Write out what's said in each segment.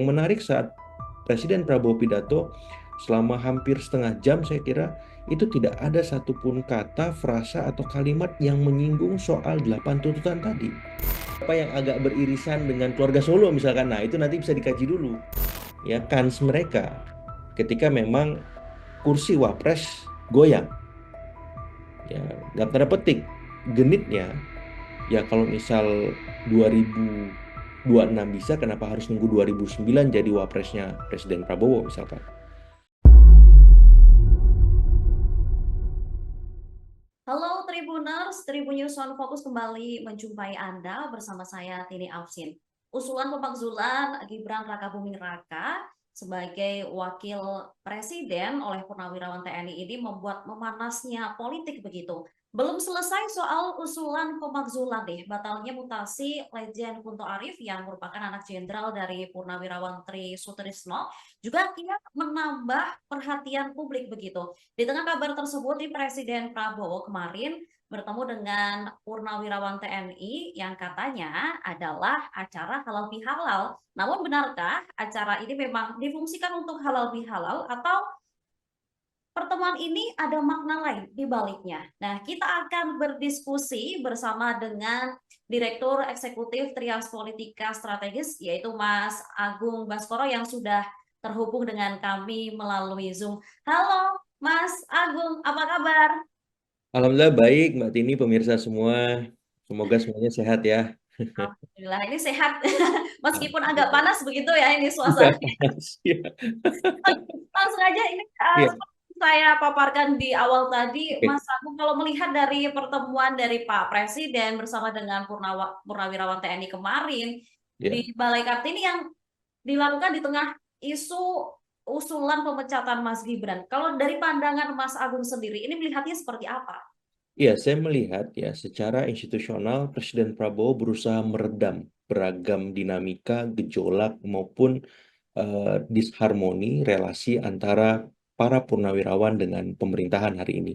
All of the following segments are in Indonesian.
yang menarik saat Presiden Prabowo pidato selama hampir setengah jam saya kira itu tidak ada satupun kata, frasa atau kalimat yang menyinggung soal 8 tuntutan tadi. Apa yang agak beririsan dengan keluarga Solo misalkan, nah itu nanti bisa dikaji dulu ya kans mereka ketika memang kursi wapres goyang ya dalam tanda petik genitnya ya kalau misal 2026 bisa kenapa harus nunggu 2009 jadi wapresnya Presiden Prabowo misalkan. Halo Tribuners, Tribunnews on Fokus kembali menjumpai Anda bersama saya Tini Aufsin. Usulan pemakzulan Gibran Rakabuming Raka sebagai wakil presiden oleh Purnawirawan TNI ini membuat memanasnya politik begitu. Belum selesai soal usulan pemakzulan batalnya mutasi Lejen Kunto Arif yang merupakan anak jenderal dari Purnawirawan Tri Sutrisno juga akhirnya menambah perhatian publik begitu. Di tengah kabar tersebut, Presiden Prabowo kemarin bertemu dengan Purnawirawan TNI yang katanya adalah acara halal bihalal. Namun benarkah acara ini memang difungsikan untuk halal bihalal atau pertemuan ini ada makna lain di baliknya? Nah, kita akan berdiskusi bersama dengan Direktur Eksekutif Trias Politika Strategis, yaitu Mas Agung Baskoro yang sudah terhubung dengan kami melalui Zoom. Halo, Mas Agung, apa kabar? Alhamdulillah baik Mbak Tini, pemirsa semua, semoga semuanya sehat ya. Alhamdulillah, ini sehat. Meskipun agak Alhamdulillah. panas begitu ya ini Iya, suasana. siap. Langsung aja ini Iya, seperti saya paparkan di awal tadi, oke. Mas Agung, kalau melihat dari pertemuan dari Pak Presiden bersama dengan Purnawirawan TNI kemarin di Ya. Balai Kartini yang dilakukan di tengah isu usulan pemecatan Mas Gibran. Kalau dari pandangan Mas Agung sendiri, ini melihatnya seperti apa? Iya, saya melihat ya secara institusional Presiden Prabowo berusaha meredam beragam dinamika, gejolak maupun disharmoni relasi antara para purnawirawan dengan pemerintahan hari ini.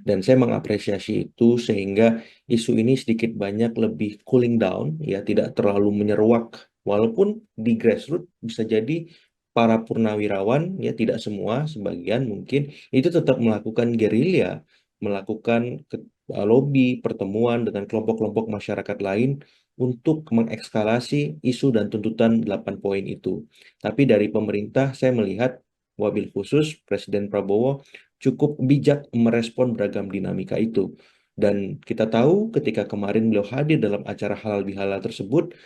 Dan saya mengapresiasi itu sehingga isu ini sedikit banyak lebih cooling down, ya tidak terlalu menyeruak. Walaupun di grassroots bisa jadi para purnawirawan, ya tidak semua, sebagian mungkin itu tetap melakukan gerilya, melakukan lobby, pertemuan dengan kelompok-kelompok masyarakat lain untuk mengekskalasi isu dan tuntutan 8 poin itu. Tapi dari pemerintah saya melihat wabil khusus Presiden Prabowo cukup bijak merespon beragam dinamika itu. Dan kita tahu ketika kemarin beliau hadir dalam acara halal bihalal tersebut,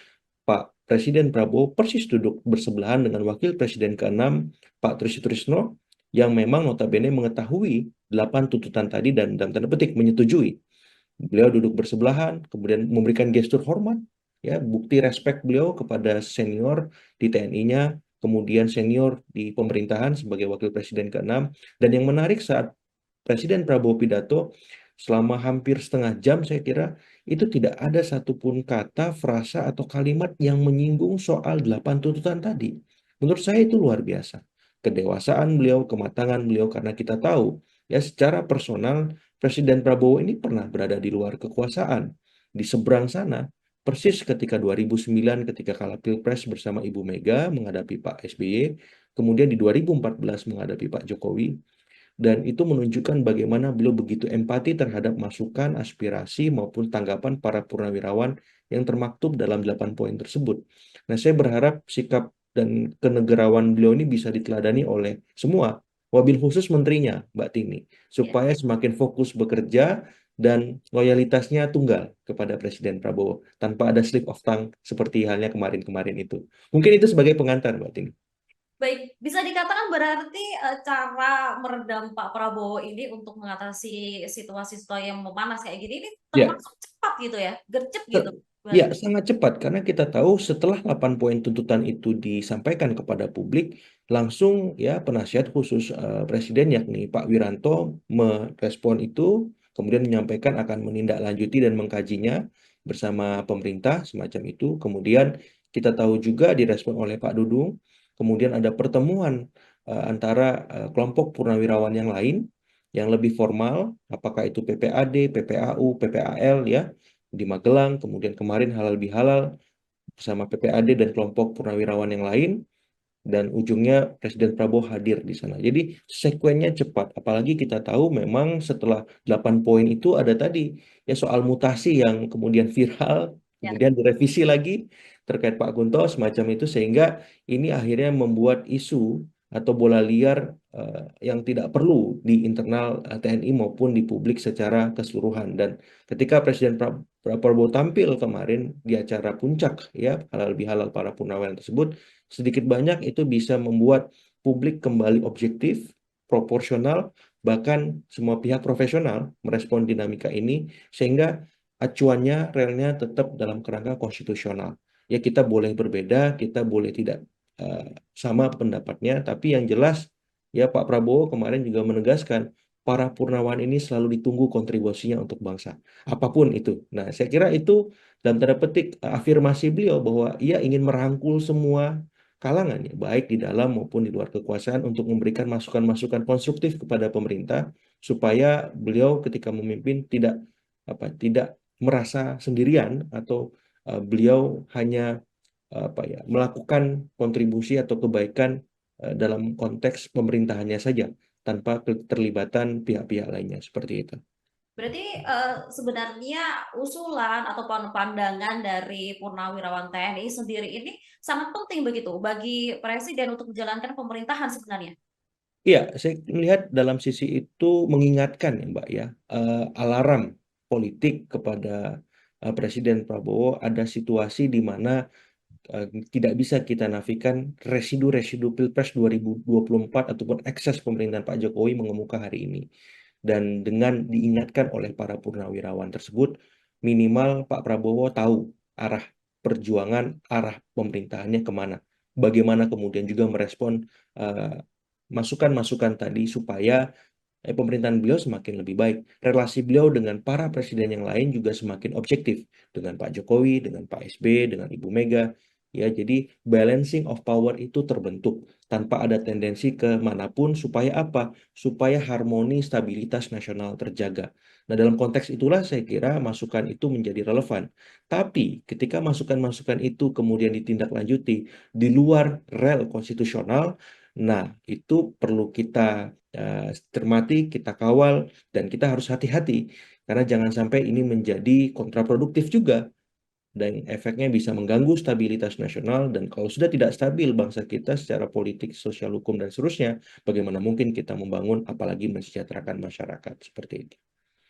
Pak Presiden Prabowo persis duduk bersebelahan dengan Wakil Presiden ke-6 Pak Tri Sutrisno yang memang notabene mengetahui 8 tuntutan tadi dan dalam tanda petik menyetujui. Beliau duduk bersebelahan, kemudian memberikan gestur hormat, ya bukti respek beliau kepada senior di TNI-nya, kemudian senior di pemerintahan sebagai Wakil Presiden ke-6. Dan yang menarik saat Presiden Prabowo pidato selama hampir setengah jam saya kira itu tidak ada satupun kata, frasa atau kalimat yang menyinggung soal 8 tuntutan tadi. Menurut saya itu luar biasa. Kedewasaan beliau, kematangan beliau karena kita tahu ya secara personal Presiden Prabowo ini pernah berada di luar kekuasaan di seberang sana. Persis ketika 2009 ketika kalah Pilpres bersama Ibu Mega menghadapi Pak SBY, kemudian di 2014 menghadapi Pak Jokowi, dan itu menunjukkan bagaimana beliau begitu empati terhadap masukan, aspirasi, maupun tanggapan para purnawirawan yang termaktub dalam 8 poin tersebut. Nah, saya berharap sikap dan kenegarawan beliau ini bisa diteladani oleh semua, wabil khusus menterinya, Mbak Tini, Ya. supaya semakin fokus bekerja dan loyalitasnya tunggal kepada Presiden Prabowo, tanpa ada slip of tongue seperti halnya kemarin-kemarin itu. Mungkin itu sebagai pengantar, Mbak Tini. Baik, bisa dikatakan berarti cara meredam Pak Prabowo ini untuk mengatasi situasi-situasi yang memanas kayak gini ini Ya, termasuk cepat gitu ya, gercep Se- gitu. Ya, sangat cepat karena kita tahu setelah 8 poin tuntutan itu disampaikan kepada publik, langsung ya penasihat khusus Presiden yakni Pak Wiranto merespon itu, kemudian menyampaikan akan menindaklanjuti dan mengkajinya bersama pemerintah semacam itu. Kemudian kita tahu juga direspon oleh Pak Dudung, kemudian ada pertemuan antara kelompok purnawirawan yang lain yang lebih formal, apakah itu PPAD, PPAU, PPAL ya di Magelang, kemudian kemarin halal bihalal bersama PPAD dan kelompok purnawirawan yang lain. dan ujungnya Presiden Prabowo hadir di sana. Jadi sekuennya cepat, apalagi kita tahu memang setelah 8 poin itu ada tadi ya soal mutasi yang kemudian viral, Ya. kemudian direvisi lagi terkait Pak Gunto semacam itu, sehingga ini akhirnya membuat isu atau bola liar yang tidak perlu di internal TNI maupun di publik secara keseluruhan. Dan ketika Presiden Prabowo tampil kemarin di acara puncak ya halal bihalal para purnawirawan tersebut, sedikit banyak itu bisa membuat publik kembali objektif, proporsional, bahkan semua pihak profesional merespon dinamika ini, sehingga acuannya, relnya tetap dalam kerangka konstitusional. Ya kita boleh berbeda, kita boleh tidak sama pendapatnya, tapi yang jelas ya Pak Prabowo kemarin juga menegaskan para purnawan ini selalu ditunggu kontribusinya untuk bangsa, apapun itu. Nah, saya kira itu dalam tanda petik afirmasi beliau bahwa ia ingin merangkul semua kalangan ya, baik di dalam maupun di luar kekuasaan untuk memberikan masukan-masukan konstruktif kepada pemerintah supaya beliau ketika memimpin tidak merasa sendirian atau beliau hanya melakukan kontribusi atau kebaikan dalam konteks pemerintahannya saja tanpa keterlibatan pihak-pihak lainnya seperti itu. Berarti sebenarnya usulan atau pandangan dari Purnawirawan TNI sendiri ini sangat penting begitu bagi Presiden untuk menjalankan pemerintahan sebenarnya. Iya, saya melihat dalam sisi itu mengingatkan ya Mbak ya, alarm politik kepada Presiden Prabowo ada situasi di mana eh, tidak bisa kita nafikan residu-residu Pilpres 2024 ataupun ekses pemerintahan Pak Jokowi mengemuka hari ini. Dan dengan diingatkan oleh para purnawirawan tersebut, minimal Pak Prabowo tahu arah perjuangan, arah pemerintahannya kemana. Bagaimana kemudian juga merespon eh, masukan-masukan tadi supaya pemerintahan beliau semakin lebih baik. Relasi beliau dengan para presiden yang lain juga semakin objektif. Dengan Pak Jokowi, dengan Pak SB, dengan Ibu Mega. Ya, jadi balancing of power itu terbentuk tanpa ada tendensi ke manapun supaya apa? Supaya harmoni stabilitas nasional terjaga. Nah, dalam konteks itulah saya kira masukan itu menjadi relevan. Tapi ketika masukan-masukan itu kemudian ditindaklanjuti di luar rel konstitusional, nah itu perlu kita cermati, kita kawal, dan kita harus hati-hati. Karena jangan sampai ini menjadi kontraproduktif juga. Dan efeknya bisa mengganggu stabilitas nasional. Dan kalau sudah tidak stabil bangsa kita secara politik, sosial, hukum, dan seterusnya, bagaimana mungkin kita membangun, apalagi mensejahterakan masyarakat seperti itu.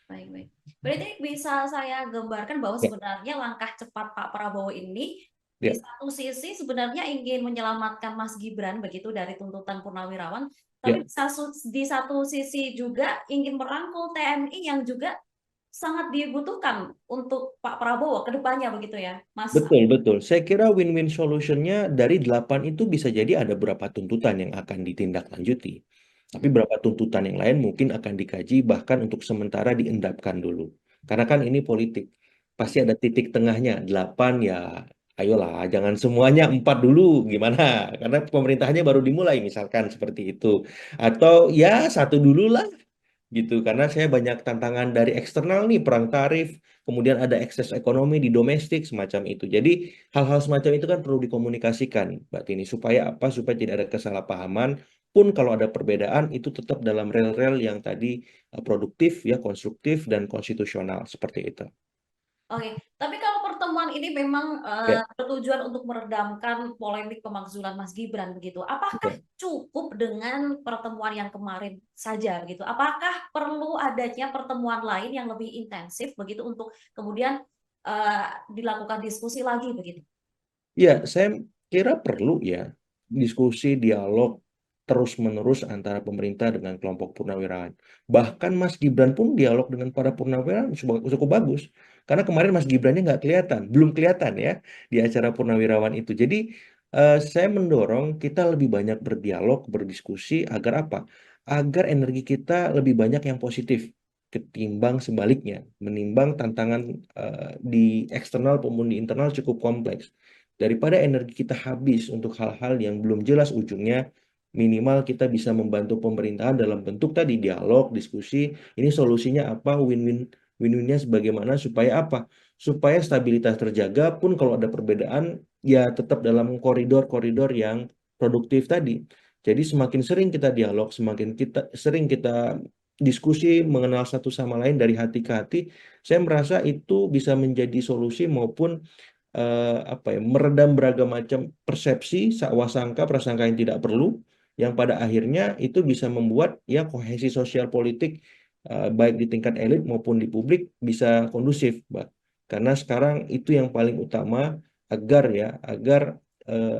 Baik, baik. Berarti bisa saya gambarkan bahwa Ya, sebenarnya langkah cepat Pak Prabowo ini di ya, satu sisi sebenarnya ingin menyelamatkan Mas Gibran begitu dari tuntutan Purnawirawan, ya. tapi di satu sisi juga ingin merangkul TNI yang juga sangat dibutuhkan untuk Pak Prabowo ke depannya begitu ya, Mas. Betul, betul. Saya kira win-win solutionnya dari 8 itu bisa jadi ada beberapa tuntutan yang akan ditindaklanjuti. Tapi Hmm. beberapa tuntutan yang lain mungkin akan dikaji bahkan untuk sementara diendapkan dulu. Karena kan ini politik. Pasti ada titik tengahnya. 8 ya ayolah jangan semuanya 4 dulu gimana. Karena pemerintahannya baru dimulai misalkan seperti itu. Atau ya satu dulu lah gitu karena saya banyak tantangan dari eksternal nih perang tarif kemudian ada ekses ekonomi di domestik semacam itu jadi hal-hal semacam itu kan perlu dikomunikasikan Mbak Tini supaya apa supaya tidak ada kesalahpahaman pun kalau ada perbedaan itu tetap dalam rel-rel yang tadi produktif ya konstruktif dan konstitusional seperti itu Oke, tapi kalau pertemuan ini memang ya bertujuan untuk meredamkan polemik pemakzulan Mas Gibran begitu. Apakah ya. cukup dengan pertemuan yang kemarin saja begitu? Apakah perlu adanya pertemuan lain yang lebih intensif begitu untuk kemudian dilakukan diskusi lagi begitu? Ya, saya kira perlu ya diskusi, dialog terus-menerus antara pemerintah dengan kelompok purnawirawan. Bahkan Mas Gibran pun dialog dengan para purnawirawan cukup bagus. Karena kemarin Mas Gibrannya nggak kelihatan, belum kelihatan ya di acara purnawirawan itu. Jadi saya mendorong kita lebih banyak berdialog, berdiskusi agar apa? Agar energi kita lebih banyak yang positif ketimbang sebaliknya, menimbang tantangan di eksternal maupun di internal cukup kompleks. Daripada energi kita habis untuk hal-hal yang belum jelas ujungnya, minimal kita bisa membantu pemerintahan dalam bentuk tadi dialog, diskusi, ini solusinya apa, win-winnya sebagaimana supaya apa? Supaya stabilitas terjaga pun kalau ada perbedaan ya tetap dalam koridor-koridor yang produktif tadi. Jadi semakin sering kita dialog, semakin sering kita diskusi mengenal satu sama lain dari hati ke hati, saya merasa itu bisa menjadi solusi maupun apa ya, meredam beragam macam persepsi, sakwasangka, prasangka yang tidak perlu, yang pada akhirnya itu bisa membuat ya kohesi sosial politik baik di tingkat elit maupun di publik bisa kondusif, Mbak. Karena sekarang itu yang paling utama agar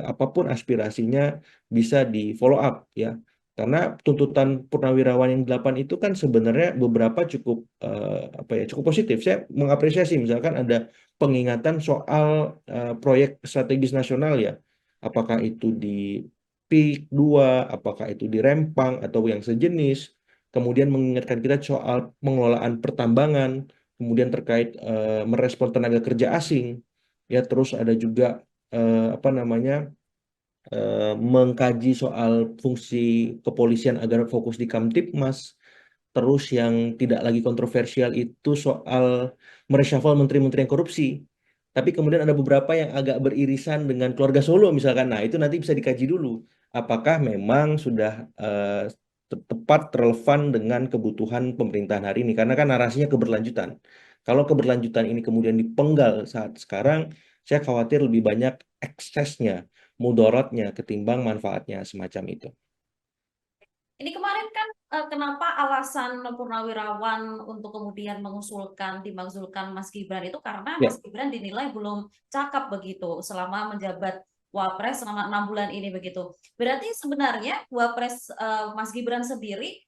apapun aspirasinya bisa di follow up ya. Karena tuntutan purnawirawan yang 8 itu kan sebenarnya beberapa cukup apa ya, cukup positif. Saya mengapresiasi misalkan ada pengingatan soal proyek strategis nasional ya. Apakah itu di PIK 2, apakah itu di Rempang atau yang sejenis. Kemudian mengingatkan kita soal pengelolaan pertambangan, kemudian terkait merespon tenaga kerja asing. Ya, terus ada juga apa namanya? Mengkaji soal fungsi kepolisian agar fokus di Kamtipmas. Terus yang tidak lagi kontroversial itu soal mereshuffle menteri-menteri yang korupsi. Tapi kemudian ada beberapa yang agak beririsan dengan keluarga Solo misalkan. Nah, itu nanti bisa dikaji dulu. Apakah memang sudah tepat relevan dengan kebutuhan pemerintahan hari ini? Karena kan narasinya keberlanjutan. Kalau keberlanjutan ini kemudian dipenggal saat sekarang, saya khawatir lebih banyak eksesnya, mudaratnya ketimbang manfaatnya semacam itu. Ini kemarin kan kenapa alasan Purnawirawan untuk kemudian dimakzulkan Mas Gibran itu karena Ya, Mas Gibran dinilai belum cakap begitu selama menjabat Wapres selama 6 bulan ini begitu. Berarti sebenarnya Wapres Mas Gibran sendiri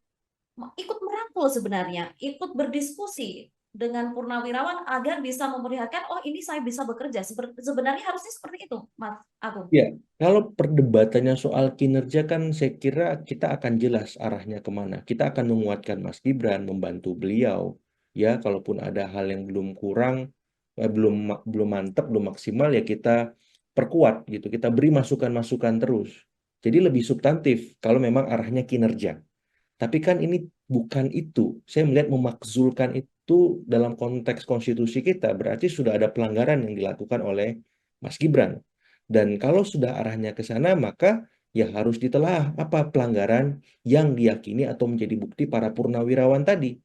ikut merangkul sebenarnya, ikut berdiskusi dengan Purnawirawan agar bisa memperlihatkan, oh ini saya bisa bekerja. Sebenarnya harusnya seperti itu, Mas Agung. ya, kalau perdebatannya soal kinerja kan saya kira kita akan jelas arahnya kemana. Kita akan menguatkan Mas Gibran, membantu beliau. Ya, kalaupun ada hal yang belum kurang, belum mantap, belum maksimal ya kita perkuat gitu. Kita beri masukan-masukan terus. Jadi lebih substantif kalau memang arahnya kinerja. Tapi kan ini bukan itu. Saya melihat memakzulkan itu dalam konteks konstitusi kita berarti sudah ada pelanggaran yang dilakukan oleh Mas Gibran. Dan kalau sudah arahnya ke sana, maka ya harus ditelaah apa pelanggaran yang diyakini atau menjadi bukti para purnawirawan tadi.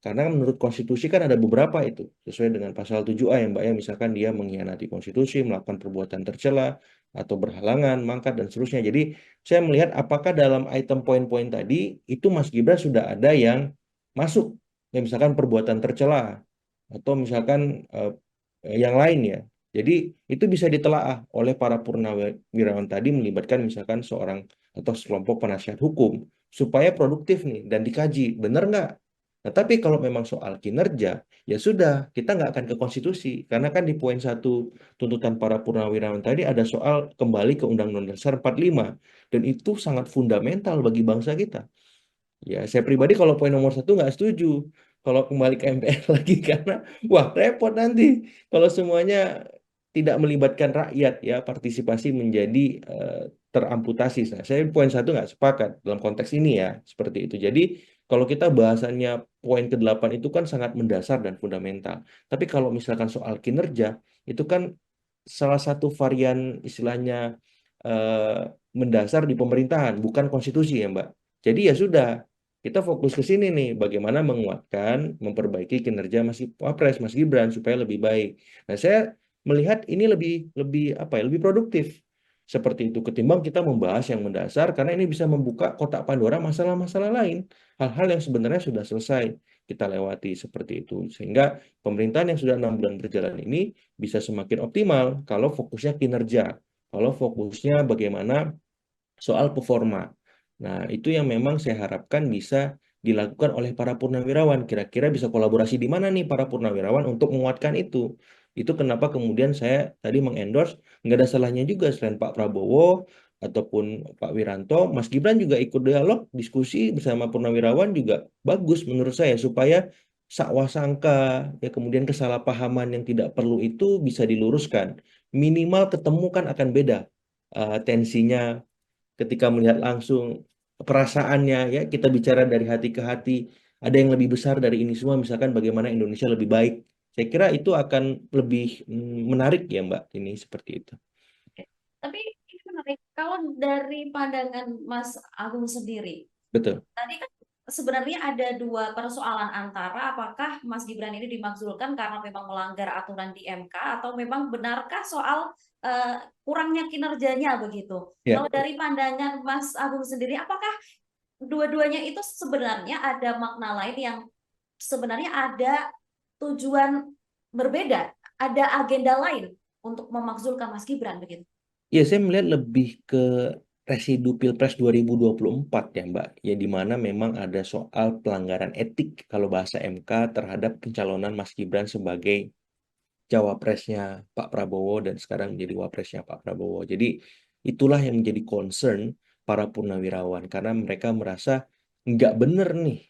Karena menurut konstitusi kan ada beberapa itu, sesuai dengan pasal 7A ya Mbak ya, misalkan dia mengkhianati konstitusi, melakukan perbuatan tercela, atau berhalangan, mangkat, dan seterusnya. Jadi saya melihat apakah dalam item poin-poin tadi, itu Mas Gibran sudah ada yang masuk, ya misalkan perbuatan tercela, atau misalkan yang lain ya. Jadi itu bisa ditelaah oleh para purnawirawan tadi melibatkan misalkan seorang atau sekelompok penasihat hukum supaya produktif nih dan dikaji benar nggak. Nah, tapi kalau memang soal kinerja, ya sudah, kita nggak akan ke konstitusi. Karena kan di poin 1 tuntutan para purnawirawan tadi ada soal kembali ke Undang-Undang Dasar 45. Dan itu sangat fundamental bagi bangsa kita. Ya, saya pribadi kalau poin nomor 1 nggak setuju. Kalau kembali ke MPR lagi karena, wah repot nanti. Kalau semuanya tidak melibatkan rakyat, ya partisipasi menjadi eh, teramputasi. Nah, saya poin 1 nggak sepakat dalam konteks ini ya, seperti itu. Jadi kalau kita bahasannya poin ke-8 itu kan sangat mendasar dan fundamental. Tapi kalau misalkan soal kinerja, itu kan salah satu varian istilahnya eh, mendasar di pemerintahan, bukan konstitusi ya Mbak. Jadi ya sudah, kita fokus ke sini nih, bagaimana menguatkan, memperbaiki kinerja Mas Wapres, Mas Gibran supaya lebih baik. Nah, saya melihat ini lebih lebih apa ya, lebih produktif seperti itu ketimbang kita membahas yang mendasar karena ini bisa membuka kotak Pandora masalah-masalah lain, hal-hal yang sebenarnya sudah selesai kita lewati seperti itu sehingga pemerintahan yang sudah 6 bulan berjalan ini bisa semakin optimal kalau fokusnya kinerja, kalau fokusnya bagaimana soal performa. Nah, itu yang memang saya harapkan bisa dilakukan oleh para purnawirawan. Kira-kira bisa kolaborasi di mana nih para purnawirawan untuk menguatkan itu. Itu kenapa kemudian saya tadi mengendorse, nggak ada salahnya juga selain Pak Prabowo ataupun Pak Wiranto, Mas Gibran juga ikut dialog, diskusi bersama purnawirawan juga bagus menurut saya, supaya sakwasangka, ya kemudian kesalahpahaman yang tidak perlu itu bisa diluruskan. Minimal ketemu kan akan beda tensinya ketika melihat langsung perasaannya ya kita bicara dari hati ke hati ada yang lebih besar dari ini semua misalkan bagaimana Indonesia lebih baik saya kira itu akan lebih menarik ya Mbak ini seperti itu. Oke. Tapi ini menarik Kalau dari pandangan Mas Agung sendiri, Betul. tadi kan sebenarnya ada dua persoalan antara apakah Mas Gibran ini dimakzulkan karena memang melanggar aturan di MK atau memang benarkah soal eh, kurangnya kinerjanya begitu. Ya. Kalau dari pandangan Mas Agung sendiri, apakah dua-duanya itu sebenarnya ada makna lain yang sebenarnya ada tujuan berbeda, ada agenda lain untuk memakzulkan Mas Gibran begitu? Ya, saya melihat lebih ke residu Pilpres 2024 ya, Mbak. Ya, di mana memang ada soal pelanggaran etik kalau bahasa MK terhadap pencalonan Mas Gibran sebagai cawapresnya Pak Prabowo dan sekarang menjadi wapresnya Pak Prabowo. Jadi itulah yang menjadi concern para purnawirawan karena mereka merasa nggak bener nih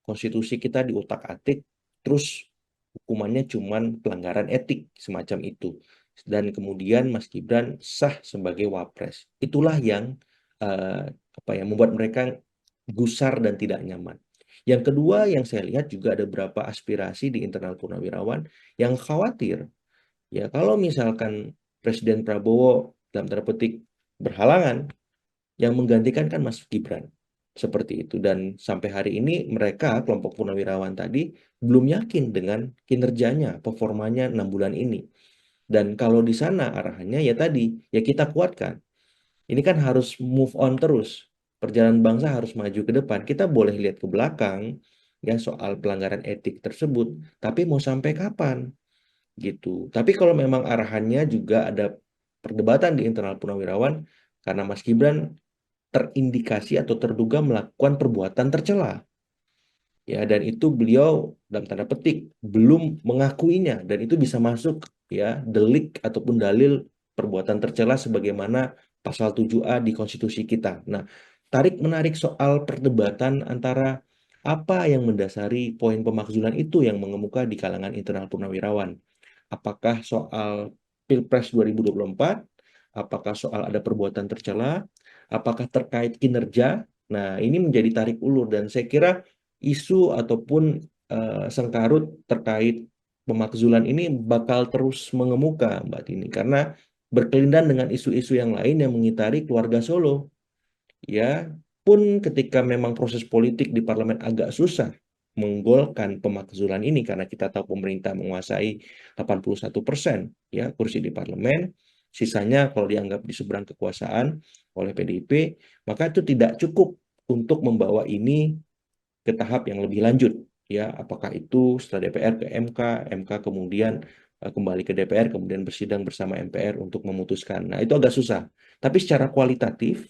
konstitusi kita diutak-atik, terus hukumannya cuman pelanggaran etik semacam itu. Dan kemudian Mas Gibran sah sebagai wapres. Itulah yang eh, apa ya membuat mereka gusar dan tidak nyaman. Yang kedua yang saya lihat juga ada beberapa aspirasi di internal purnawirawan yang khawatir ya kalau misalkan Presiden Prabowo dalam tanda petik berhalangan yang menggantikan kan Mas Gibran. Seperti itu. Dan sampai hari ini mereka, kelompok purnawirawan tadi, belum yakin dengan kinerjanya, performanya 6 bulan ini. Dan kalau di sana arahannya ya tadi, ya kita kuatkan. Ini kan harus move on terus. Perjalanan bangsa harus maju ke depan. Kita boleh lihat ke belakang ya soal pelanggaran etik tersebut, tapi mau sampai kapan gitu. Tapi kalau memang arahannya juga ada perdebatan di internal purnawirawan karena Mas Gibran terindikasi atau terduga melakukan perbuatan tercela. Ya, dan itu beliau dalam tanda petik belum mengakuinya dan itu bisa masuk ya delik ataupun dalil perbuatan tercela sebagaimana pasal 7A di konstitusi kita. Nah, tarik menarik soal perdebatan antara apa yang mendasari poin pemakzulan itu yang mengemuka di kalangan internal purnawirawan. Apakah soal Pilpres 2024? Apakah soal ada perbuatan tercela? Apakah terkait kinerja? Nah, ini menjadi tarik ulur dan saya kira isu ataupun sengkarut terkait pemakzulan ini bakal terus mengemuka, Mbak Tini, karena berkelindan dengan isu-isu yang lain yang mengitari keluarga Solo. Ya, pun ketika memang proses politik di parlemen agak susah menggolkan pemakzulan ini karena kita tahu pemerintah menguasai 81% ya kursi di parlemen, sisanya kalau dianggap di seberang kekuasaan oleh PDIP, maka itu tidak cukup untuk membawa ini ke tahap yang lebih lanjut ya apakah itu setelah DPR ke MK, MK kemudian kembali ke DPR kemudian bersidang bersama MPR untuk memutuskan. Nah, itu agak susah. Tapi secara kualitatif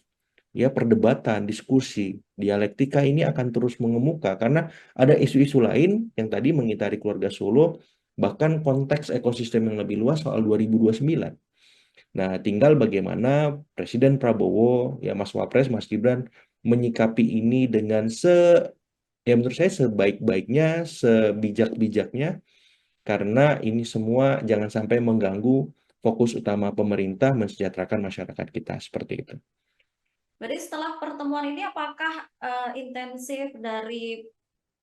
ya perdebatan, diskusi, dialektika ini akan terus mengemuka karena ada isu-isu lain yang tadi mengitari keluarga Solo bahkan konteks ekosistem yang lebih luas soal 2029. Nah, tinggal bagaimana Presiden Prabowo, ya Mas Wapres, Mas Gibran menyikapi ini dengan ya menurut saya sebaik-baiknya, sebijak-bijaknya, karena ini semua jangan sampai mengganggu fokus utama pemerintah mensejahterakan masyarakat kita seperti itu. Berarti setelah pertemuan ini apakah intensif dari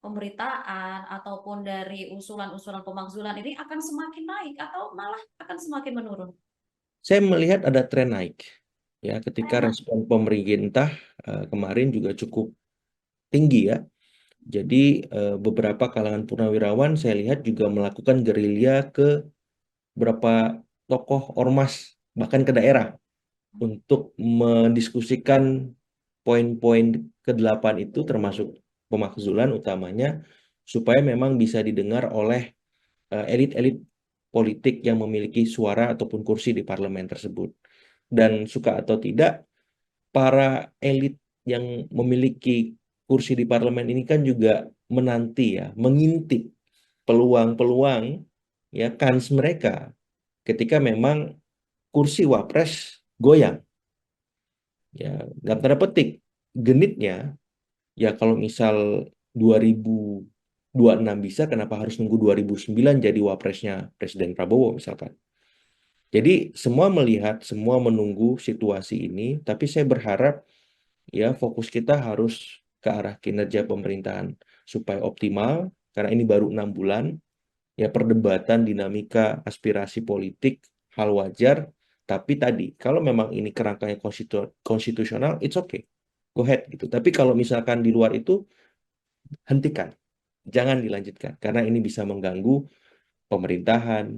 pemberitaan ataupun dari usulan-usulan pemakzulan ini akan semakin naik atau malah akan semakin menurun? Saya melihat ada tren naik, ya ketika Enak. respon pemerintah kemarin juga cukup tinggi ya. Jadi beberapa kalangan purnawirawan saya lihat juga melakukan gerilya ke beberapa tokoh ormas bahkan ke daerah untuk mendiskusikan poin-poin ke-8 itu termasuk pemakzulan utamanya supaya memang bisa didengar oleh elit-elit politik yang memiliki suara ataupun kursi di parlemen tersebut. Dan suka atau tidak, para elit yang memiliki kursi di parlemen ini kan juga menanti ya, mengintip peluang-peluang ya kans mereka ketika memang kursi wapres goyang. Ya, dalam tanda petik, genitnya, ya kalau misal 2026 bisa, kenapa harus nunggu 2009 jadi wapresnya Presiden Prabowo misalkan. Jadi semua melihat, semua menunggu situasi ini, tapi saya berharap ya fokus kita harus ke arah kinerja pemerintahan supaya optimal, karena ini baru 6 bulan, ya perdebatan, dinamika, aspirasi politik, hal wajar, Tapi tadi, kalau memang ini kerangkanya konstitusional, it's okay. Go ahead gitu. Tapi kalau misalkan di luar itu, hentikan. Jangan dilanjutkan. Karena ini bisa mengganggu pemerintahan,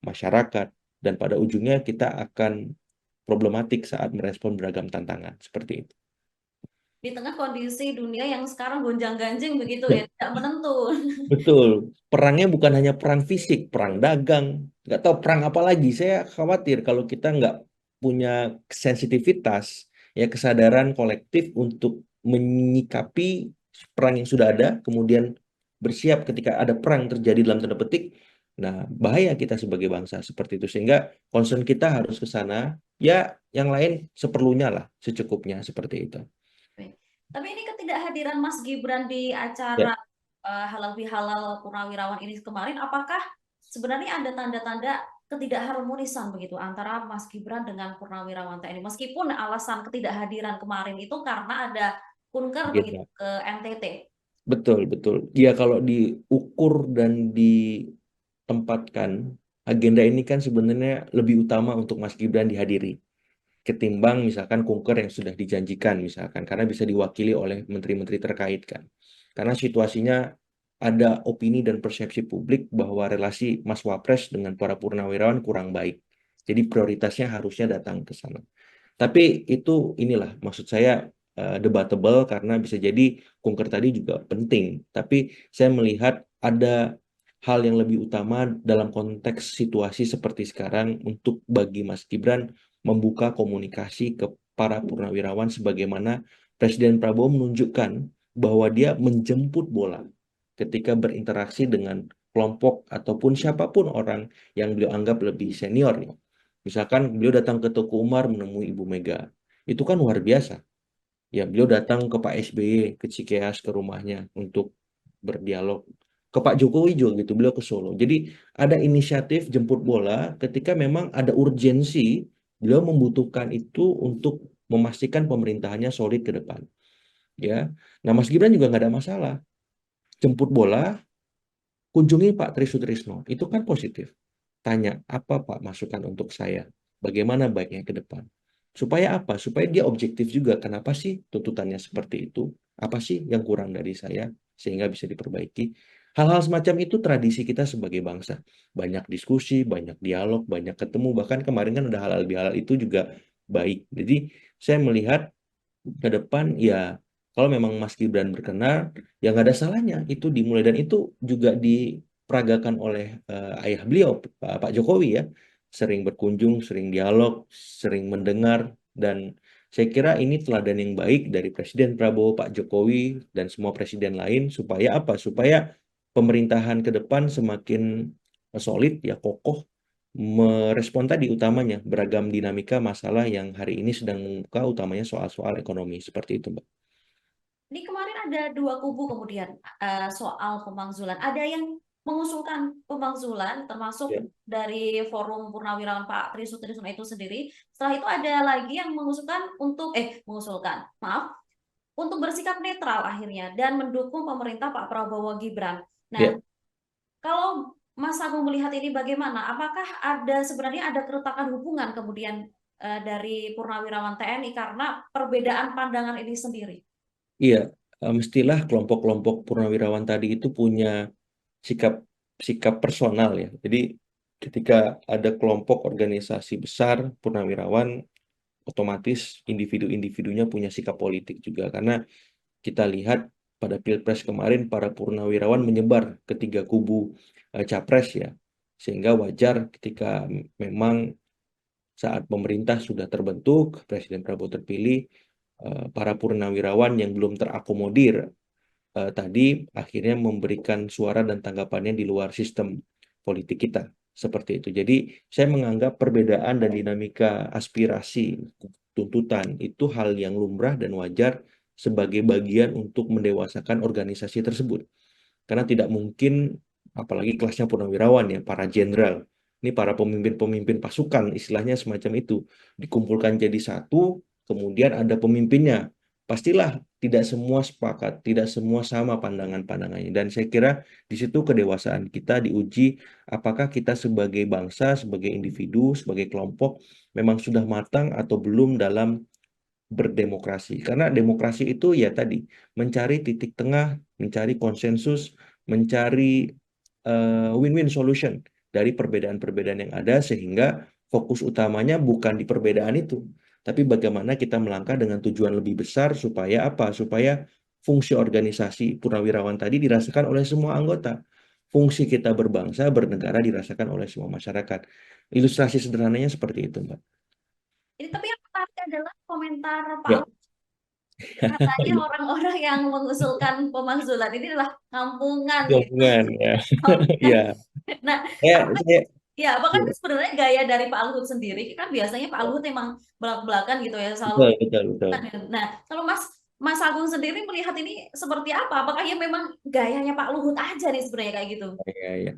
masyarakat, dan pada ujungnya kita akan problematik saat merespon beragam tantangan. Seperti itu. Di tengah kondisi dunia yang sekarang gonjang-ganjing begitu ya, tidak menentu. Betul, perangnya bukan hanya perang fisik, perang dagang, nggak tahu perang apa lagi. Saya khawatir kalau kita nggak punya sensitivitas, ya kesadaran kolektif untuk menyikapi perang yang sudah ada, kemudian bersiap ketika ada perang terjadi dalam tanda petik. Nah, bahaya kita sebagai bangsa seperti itu. Sehingga concern kita harus ke sana, ya yang lain seperlunya lah, secukupnya seperti itu. Tapi ini ketidakhadiran Mas Gibran di Ya, acara Halal Bihalal Purnawirawan ini kemarin, apakah sebenarnya ada tanda-tanda ketidakharmonisan begitu antara Mas Gibran dengan Purnawirawan TNI? Meskipun alasan ketidakhadiran kemarin itu karena ada kunker begitu agenda. ke NTT. Betul, betul. Ya kalau diukur dan ditempatkan, agenda ini kan sebenarnya lebih utama untuk Mas Gibran dihadiri ketimbang misalkan kunker yang sudah dijanjikan misalkan karena bisa diwakili oleh menteri-menteri terkait kan. Karena situasinya ada opini dan persepsi publik bahwa relasi Mas Wapres dengan para purnawirawan kurang baik. Jadi prioritasnya harusnya datang ke sana. Tapi itu inilah maksud saya debatable karena bisa jadi kunker tadi juga penting. Tapi saya melihat ada hal yang lebih utama dalam konteks situasi seperti sekarang untuk bagi Mas Gibran membuka komunikasi ke para purnawirawan sebagaimana Presiden Prabowo menunjukkan bahwa dia menjemput bola ketika berinteraksi dengan kelompok ataupun siapapun orang yang beliau anggap lebih senior. Misalkan beliau datang ke Teguh Umar menemui Ibu Mega. Itu kan luar biasa. Ya, beliau datang ke Pak SBY, ke Cikeas, ke rumahnya untuk berdialog. Ke Pak Jokowi juga gitu, beliau ke Solo. Jadi ada inisiatif jemput bola ketika memang ada urgensi, beliau membutuhkan itu untuk memastikan pemerintahannya solid ke depan. Ya, nah Mas Gibran juga nggak ada masalah. Jemput bola, kunjungi Pak Tri Sutrisno. Itu kan positif. Tanya, apa Pak masukan untuk saya? Bagaimana baiknya ke depan? Supaya apa? Supaya dia objektif juga. Kenapa sih tuntutannya seperti itu? Apa sih yang kurang dari saya? Sehingga bisa diperbaiki. Hal-hal semacam itu tradisi kita sebagai bangsa. Banyak diskusi, banyak dialog, banyak ketemu. Bahkan kemarin kan ada halal bihalal itu juga baik. Jadi saya melihat ke depan ya kalau memang Mas Gibran berkenan ya nggak ada salahnya itu dimulai dan itu juga diperagakan oleh ayah beliau Pak Jokowi ya sering berkunjung, sering dialog, sering mendengar dan saya kira ini teladan yang baik dari Presiden Prabowo, Pak Jokowi dan semua presiden lain supaya apa? Supaya pemerintahan ke depan semakin solid ya kokoh merespon tadi utamanya beragam dinamika masalah yang hari ini sedang membuka utamanya soal-soal ekonomi seperti itu, Mbak. Ini kemarin ada dua kubu kemudian soal pemakzulan. Ada yang mengusulkan pemakzulan termasuk Ya, dari Forum Purnawirawan Pak Tri Sutrisno itu sendiri. Setelah itu ada lagi yang mengusulkan untuk mengusulkan, maaf, untuk bersikap netral akhirnya dan mendukung pemerintah Pak Prabowo Gibran. Nah, ya, kalau Mas Agung melihat ini bagaimana? Apakah ada sebenarnya ada keretakan hubungan kemudian dari Purnawirawan TNI karena perbedaan pandangan ini sendiri? iya. Mestilah kelompok-kelompok purnawirawan tadi itu punya sikap sikap personal ya. Jadi ketika ada kelompok organisasi besar purnawirawan, otomatis individu-individunya punya sikap politik juga. Karena kita lihat pada Pilpres kemarin para purnawirawan menyebar ke tiga kubu capres ya. Sehingga wajar ketika memang saat pemerintah sudah terbentuk, Presiden Prabowo terpilih, para purnawirawan yang belum terakomodir tadi akhirnya memberikan suara dan tanggapannya di luar sistem politik kita. Seperti itu. Jadi saya menganggap perbedaan dan dinamika aspirasi, tuntutan itu hal yang lumrah dan wajar sebagai bagian untuk mendewasakan organisasi tersebut. Karena tidak mungkin, apalagi kelasnya purnawirawan ya, para jenderal. Ini para pemimpin-pemimpin pasukan, istilahnya semacam itu. Dikumpulkan jadi satu, kemudian ada pemimpinnya. Pastilah tidak semua sepakat, tidak semua sama pandangan-pandangannya. Dan saya kira di situ kedewasaan kita diuji apakah kita sebagai bangsa, sebagai individu, sebagai kelompok memang sudah matang atau belum dalam berdemokrasi. Karena demokrasi itu ya tadi mencari titik tengah, mencari konsensus, mencari win-win solution dari perbedaan-perbedaan yang ada sehingga fokus utamanya bukan di perbedaan itu, tapi bagaimana kita melangkah dengan tujuan lebih besar supaya apa? Supaya fungsi organisasi purnawirawan tadi dirasakan oleh semua anggota. Fungsi kita berbangsa, bernegara dirasakan oleh semua masyarakat. Ilustrasi sederhananya seperti itu, Mbak. Ini tapi yang menarik adalah komentar Pak Ya, Luhut, katanya orang-orang yang mengusulkan pemakzulan ini adalah kampungan gitu. gabungan ya. Kampungan. Ya, Nah, saya ya, bahkan ya, sebenarnya gaya dari Pak Luhut sendiri kan biasanya Pak Luhut emang belak-belakan gitu ya, selalu. betul, betul, betul. Nah, kalau Mas Agung sendiri melihat ini seperti apa? Apakah ya memang gayanya Pak Luhut aja nih sebenarnya kayak gitu? Ya, ya.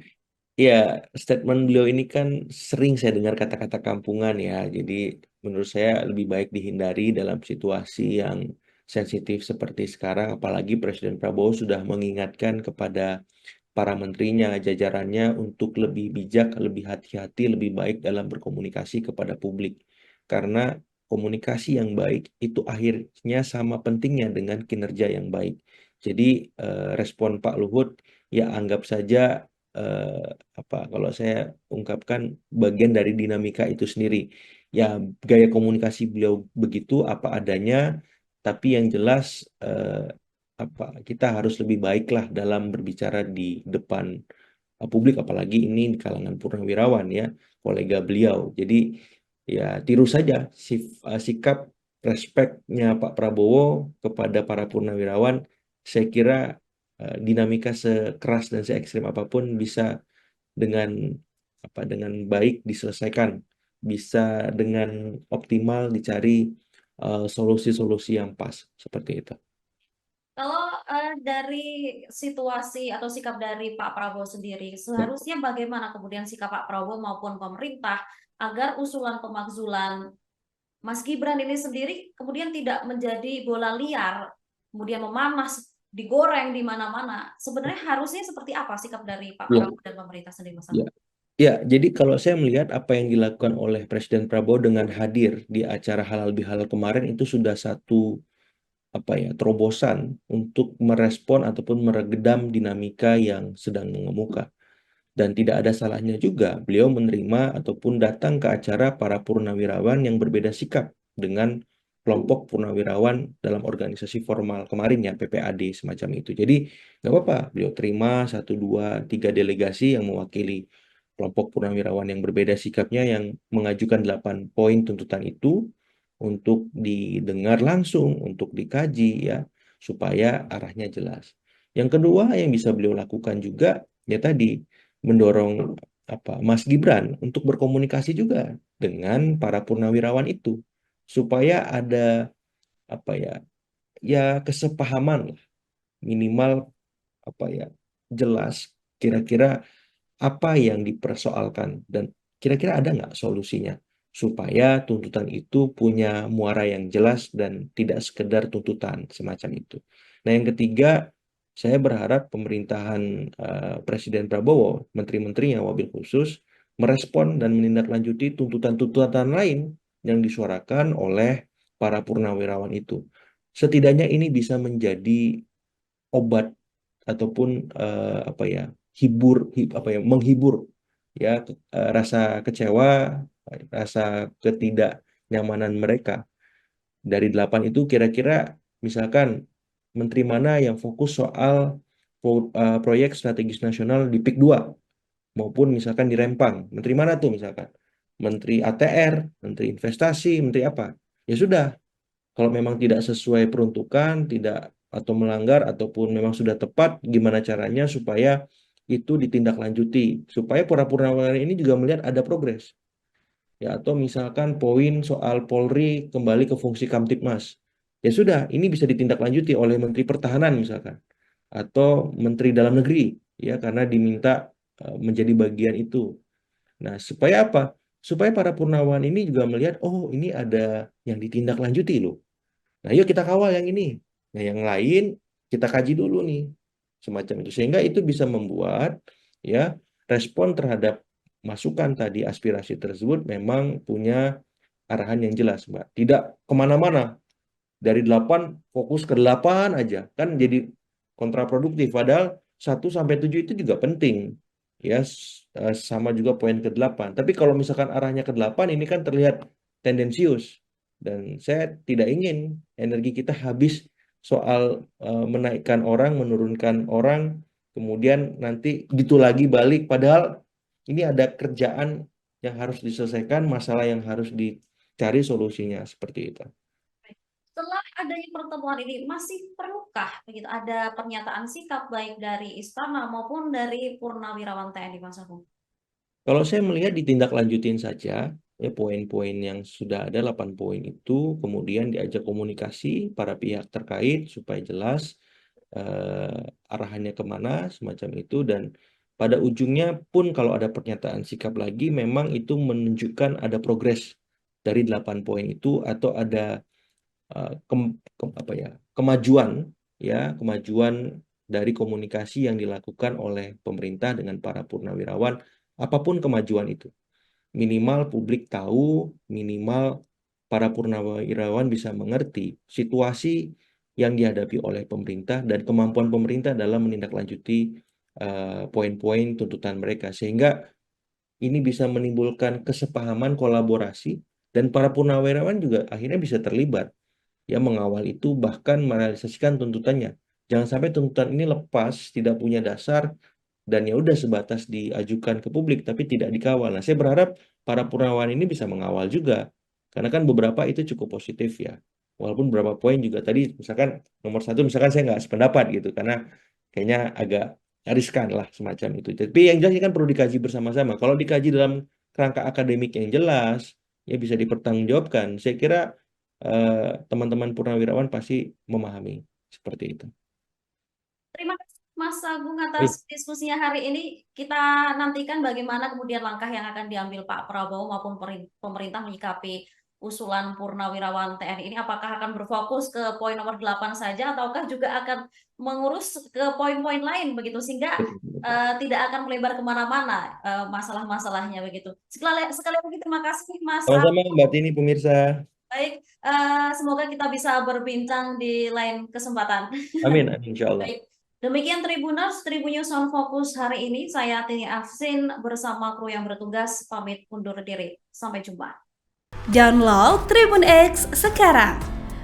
Ya, statement beliau ini kan sering saya dengar kata-kata kampungan ya. Jadi menurut saya lebih baik dihindari dalam situasi yang sensitif seperti sekarang. Apalagi Presiden Prabowo sudah mengingatkan kepada para menterinya, jajarannya untuk lebih bijak, lebih hati-hati, lebih baik dalam berkomunikasi kepada publik. Karena komunikasi yang baik itu akhirnya sama pentingnya dengan kinerja yang baik. Jadi respon Pak Luhut ya anggap saja eh, apa kalau saya ungkapkan bagian dari dinamika itu sendiri. Ya gaya komunikasi beliau begitu apa adanya, tapi yang jelas apa kita harus lebih baiklah dalam berbicara di depan publik apalagi ini di kalangan purnawirawan ya kolega beliau. Jadi ya tiru saja sikap respeknya Pak Prabowo kepada para purnawirawan. Saya kira dinamika sekeras dan se ekstrim apapun bisa dengan dengan baik diselesaikan, bisa dengan optimal dicari solusi-solusi yang pas seperti itu. Kalau dari situasi atau sikap dari Pak Prabowo sendiri, Ya. seharusnya bagaimana kemudian sikap Pak Prabowo maupun pemerintah agar usulan pemakzulan Mas Gibran ini sendiri kemudian tidak menjadi bola liar, kemudian memanas, digoreng di mana-mana. Sebenarnya harusnya seperti apa sikap dari Pak Ya, Prabowo dan pemerintah sendiri, Mas ya. Agung? Ya, jadi kalau saya melihat apa yang dilakukan oleh Presiden Prabowo dengan hadir di acara Halal Bihalal kemarin itu sudah satu terobosan untuk merespon ataupun meredam dinamika yang sedang mengemuka. Dan tidak ada salahnya juga beliau menerima ataupun datang ke acara para purnawirawan yang berbeda sikap dengan kelompok purnawirawan dalam organisasi formal kemarin ya PPAD semacam itu. Jadi nggak apa-apa beliau terima satu dua tiga delegasi yang mewakili kelompok purnawirawan yang berbeda sikapnya yang mengajukan 8 poin tuntutan itu untuk didengar langsung, untuk dikaji ya supaya arahnya jelas. Yang kedua yang bisa beliau lakukan juga ya tadi mendorong Mas Gibran untuk berkomunikasi juga dengan para purnawirawan itu supaya ada apa ya ya kesepahaman lah minimal apa ya jelas kira-kira apa yang dipersoalkan dan kira-kira ada nggak solusinya supaya tuntutan itu punya muara yang jelas dan tidak sekedar tuntutan semacam itu. Nah, yang ketiga, saya berharap pemerintahan Presiden Prabowo, menteri-menterinya wabil khusus, merespon dan menindaklanjuti tuntutan-tuntutan lain yang disuarakan oleh para purnawirawan itu. Setidaknya ini bisa menjadi obat ataupun menghibur ya rasa kecewa, rasa ketidaknyamanan mereka. Dari 8 itu kira-kira misalkan menteri mana yang fokus soal proyek strategis nasional di PIK 2 maupun misalkan di Rempang. Menteri mana tuh misalkan? Menteri ATR, Menteri Investasi, Menteri apa? Ya sudah, kalau memang tidak sesuai peruntukan, tidak atau melanggar ataupun memang sudah tepat, gimana caranya supaya itu ditindaklanjuti, supaya para purnawirawan ini juga melihat ada progres. Ya, atau misalkan poin soal Polri kembali ke fungsi Kamtibmas. Ya sudah, ini bisa ditindaklanjuti oleh Menteri Pertahanan misalkan atau Menteri Dalam Negeri ya karena diminta menjadi bagian itu. Nah, supaya apa? Supaya para purnawan ini juga melihat, oh ini ada yang ditindaklanjuti loh. Nah, yuk kita kawal yang ini. Nah, yang lain kita kaji dulu nih. Semacam itu. Sehingga itu bisa membuat ya respon terhadap masukan tadi aspirasi tersebut memang punya arahan yang jelas, Mbak. Tidak kemana-mana. Dari 8 fokus ke 8 aja. Kan jadi kontraproduktif. Padahal 1 sampai 7 itu juga penting. Ya, sama juga poin ke-8. Tapi kalau misalkan arahnya ke-8, ini kan terlihat tendensius. Dan saya tidak ingin energi kita habis soal menaikkan orang, menurunkan orang, kemudian nanti gitu lagi balik. Padahal ini ada kerjaan yang harus diselesaikan, masalah yang harus dicari solusinya, seperti itu. Setelah adanya pertemuan ini, masih perlukah begitu ada pernyataan sikap baik dari Istana maupun dari Purnawirawan TNI, Mas Agung? Kalau saya melihat ditindaklanjutin saja, ya poin-poin yang sudah ada 8 poin itu, kemudian diajak komunikasi para pihak terkait supaya jelas arahannya kemana, semacam itu, dan pada ujungnya pun kalau ada pernyataan sikap lagi, memang itu menunjukkan ada progres dari 8 poin itu atau ada kemajuan dari komunikasi yang dilakukan oleh pemerintah dengan para purnawirawan, apapun kemajuan itu. Minimal publik tahu, minimal para purnawirawan bisa mengerti situasi yang dihadapi oleh pemerintah dan kemampuan pemerintah dalam menindaklanjuti poin-poin tuntutan mereka. Sehingga ini bisa menimbulkan kesepahaman, kolaborasi, dan para purnawirawan juga akhirnya bisa terlibat ya mengawal itu, bahkan merealisasikan tuntutannya. Jangan sampai tuntutan ini lepas, tidak punya dasar, dan ya udah sebatas diajukan ke publik tapi tidak dikawal. Nah, saya berharap para purnawirawan ini bisa mengawal juga, karena kan beberapa itu cukup positif ya. Walaupun beberapa poin juga tadi, misalkan nomor 1, misalkan saya nggak sependapat gitu, karena kayaknya agak riskan lah semacam itu. Tapi yang jelas ini kan perlu dikaji bersama-sama. Kalau dikaji dalam kerangka akademik yang jelas, ya bisa dipertanggungjawabkan. Saya kira teman-teman purnawirawan pasti memahami seperti itu. Terima kasih Mas Agung Baik, atas diskusinya hari ini. Kita nantikan bagaimana kemudian langkah yang akan diambil Pak Prabowo maupun pemerintah menyikapi usulan Purnawirawan TNI ini. Apakah akan berfokus ke poin nomor 8 saja ataukah juga akan mengurus ke poin-poin lain begitu sehingga betul, betul. tidak akan melebar kemana-mana masalah-masalahnya begitu. Sekali lagi terima kasih Mas Sama-sama Agung. Mbak Tini pemirsa. Baik, semoga kita bisa berbincang di lain kesempatan. Amin, amin insya Allah. Baik, demikian Tribuners, Tribunnews on Focus hari ini. Saya Tini Afsin bersama kru yang bertugas pamit undur diri. Sampai jumpa. Download Tribun X sekarang.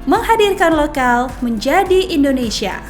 Menghadirkan lokal menjadi Indonesia.